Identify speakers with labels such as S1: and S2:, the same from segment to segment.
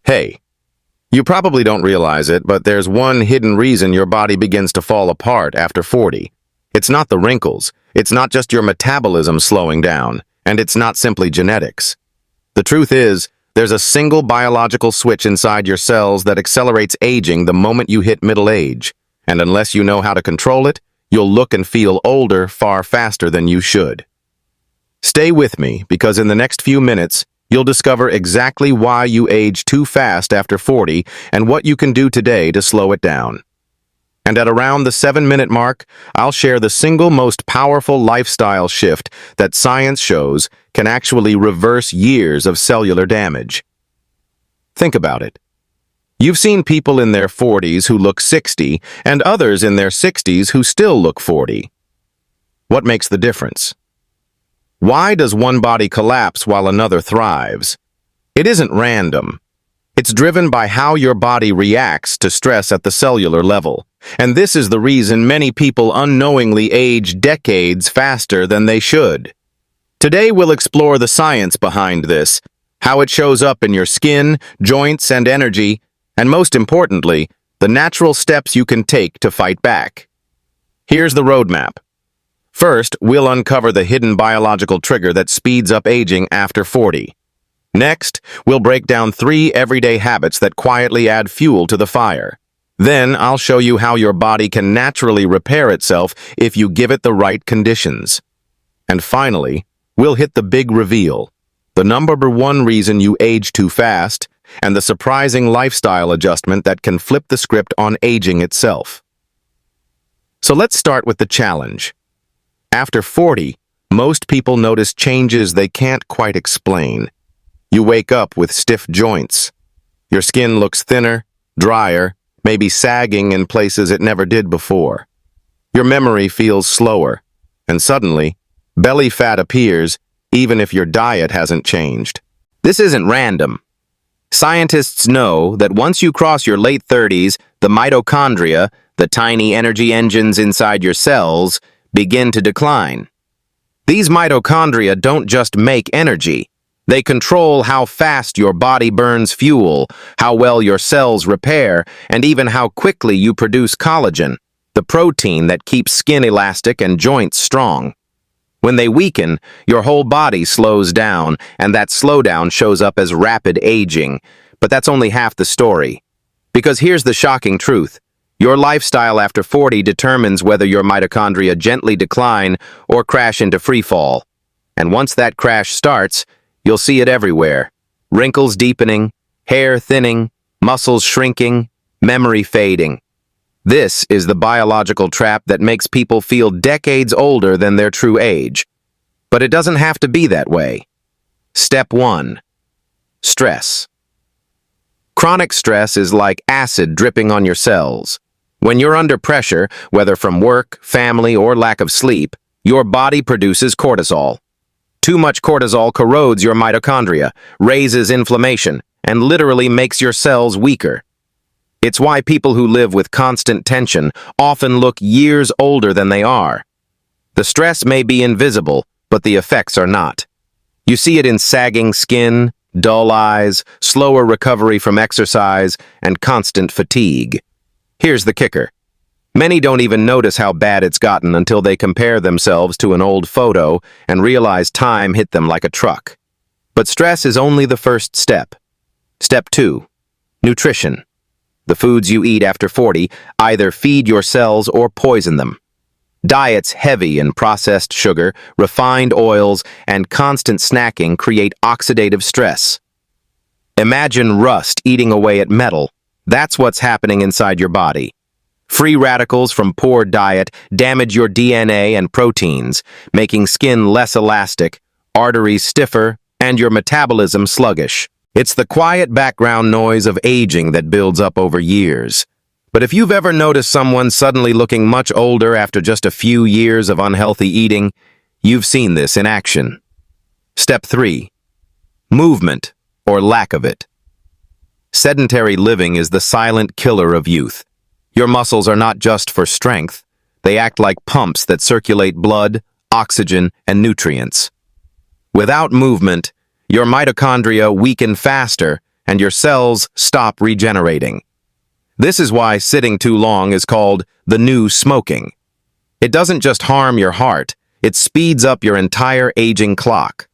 S1: Hey, you probably don't realize it, but there's one hidden reason your body begins to fall apart after 40. It's not the wrinkles, it's not just your metabolism slowing down, and it's not simply genetics. The truth is, there's a single biological switch inside your cells that accelerates aging the moment you hit middle age, and unless you know how to control it, you'll look and feel older far faster than you should. Stay with me, because in the next few minutes, you'll discover exactly why you age too fast after 40 and what you can do today to slow it down. And at around the 7-minute mark, I'll share the single most powerful lifestyle shift that science shows can actually reverse years of cellular damage. Think about it. You've seen people in their 40s who look 60 and others in their 60s who still look 40. What makes the difference? Why does one body collapse while another thrives? It isn't random. It's driven by how your body reacts to stress at the cellular level. And this is the reason many people unknowingly age decades faster than they should. Today we'll explore the science behind this, how it shows up in your skin, joints, and energy, and most importantly, the natural steps you can take to fight back. Here's the roadmap. First, we'll uncover the hidden biological trigger that speeds up aging after 40. Next, we'll break down 3 everyday habits that quietly add fuel to the fire. Then, I'll show you how your body can naturally repair itself if you give it the right conditions. And finally, we'll hit the big reveal, the number one reason you age too fast, and the surprising lifestyle adjustment that can flip the script on aging itself. So let's start with the challenge. After 40, most people notice changes they can't quite explain. You wake up with stiff joints. Your skin looks thinner, drier, maybe sagging in places it never did before. Your memory feels slower, and suddenly, belly fat appears even if your diet hasn't changed. This isn't random. Scientists know that once you cross your late 30s, the mitochondria, the tiny energy engines inside your cells, begin to decline. These mitochondria don't just make energy. They control how fast your body burns fuel, how well your cells repair, and even how quickly you produce collagen, the protein that keeps skin elastic and joints strong. When they weaken, your whole body slows down, and that slowdown shows up as rapid aging. But that's only half the story. Because here's the shocking truth. Your lifestyle after 40 determines whether your mitochondria gently decline or crash into freefall. And once that crash starts, you'll see it everywhere. Wrinkles deepening, hair thinning, muscles shrinking, memory fading. This is the biological trap that makes people feel decades older than their true age. But it doesn't have to be that way. Step 1. Stress. Chronic stress is like acid dripping on your cells. When you're under pressure, whether from work, family, or lack of sleep, your body produces cortisol. Too much cortisol corrodes your mitochondria, raises inflammation, and literally makes your cells weaker. It's why people who live with constant tension often look years older than they are. The stress may be invisible, but the effects are not. You see it in sagging skin, dull eyes, slower recovery from exercise, and constant fatigue. Here's the kicker. Many don't even notice how bad it's gotten until they compare themselves to an old photo and realize time hit them like a truck. But stress is only the first step. Step 2. Nutrition. The foods you eat after 40 either feed your cells or poison them. Diets heavy in processed sugar, refined oils, and constant snacking create oxidative stress. Imagine rust eating away at metal. That's what's happening inside your body. Free radicals from poor diet damage your DNA and proteins, making skin less elastic, arteries stiffer, and your metabolism sluggish. It's the quiet background noise of aging that builds up over years. But if you've ever noticed someone suddenly looking much older after just a few years of unhealthy eating, you've seen this in action. Step 3. Movement, or lack of it. Sedentary living is the silent killer of youth. Your muscles are not just for strength. They act like pumps that circulate blood, oxygen, and nutrients. Without movement, your mitochondria weaken faster and your cells stop regenerating. This is why sitting too long is called the new smoking. It doesn't just harm your heart, it speeds up your entire aging clock.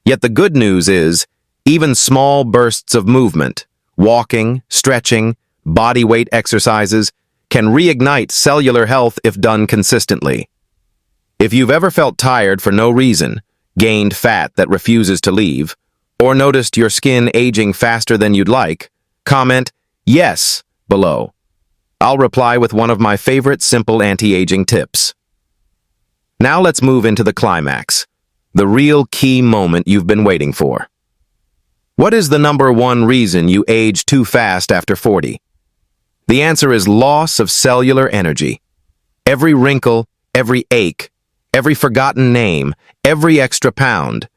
S1: Yet the good news is, even small bursts of movement, walking, stretching, body weight exercises, can reignite cellular health if done consistently. If you've ever felt tired for no reason, gained fat that refuses to leave, or noticed your skin aging faster than you'd like, comment "Yes" below. I'll reply with one of my favorite simple anti-aging tips. Now let's move into the climax, the real key moment you've been waiting for. What is the number one reason you age too fast after 40? The answer is loss of cellular energy. Every wrinkle, every ache, every forgotten name, every extra pound,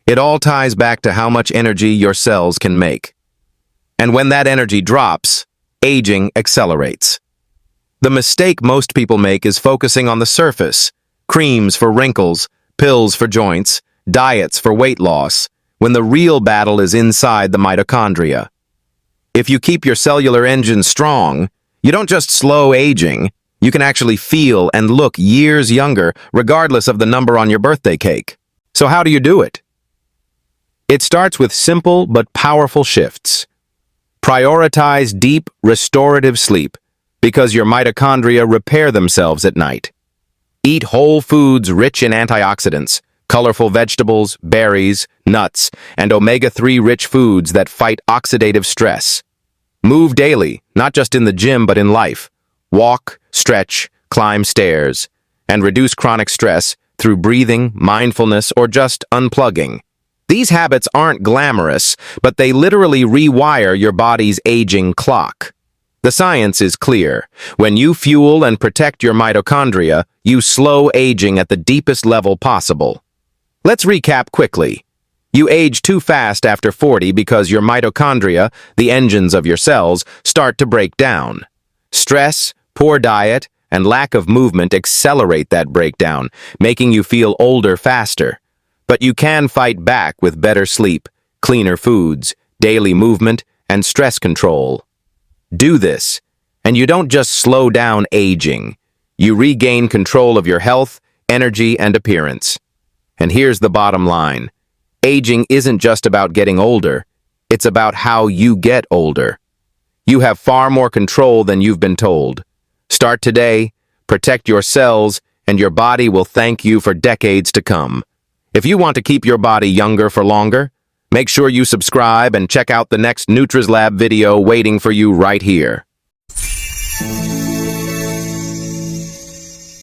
S1: it all ties back to how much energy your cells can make. And when that energy drops, aging accelerates. The mistake most people make is focusing on the surface, creams for wrinkles, pills for joints, diets for weight loss, when the real battle is inside the mitochondria. If you keep your cellular engine strong, you don't just slow aging, you can actually feel and look years younger regardless of the number on your birthday cake. So how do you do it? It starts with simple but powerful shifts. Prioritize deep, restorative sleep because your mitochondria repair themselves at night. Eat whole foods rich in antioxidants, colorful vegetables, berries, nuts, and omega-3 rich foods that fight oxidative stress. Move daily, not just in the gym but in life. Walk, stretch, climb stairs, and reduce chronic stress through breathing, mindfulness, or just unplugging. These habits aren't glamorous, but they literally rewire your body's aging clock. The science is clear. When you fuel and protect your mitochondria, you slow aging at the deepest level possible. Let's recap quickly. You age too fast after 40 because your mitochondria, the engines of your cells, start to break down. Stress, poor diet, and lack of movement accelerate that breakdown, making you feel older faster. But you can fight back with better sleep, cleaner foods, daily movement, and stress control. Do this, and you don't just slow down aging. You regain control of your health, energy, and appearance. And here's the bottom line. Aging isn't just about getting older. It's about how you get older. You have far more control than you've been told. Start today, protect your cells, and your body will thank you for decades to come. If you want to keep your body younger for longer, make sure you subscribe and check out the next Nutrizlab video waiting for you right here.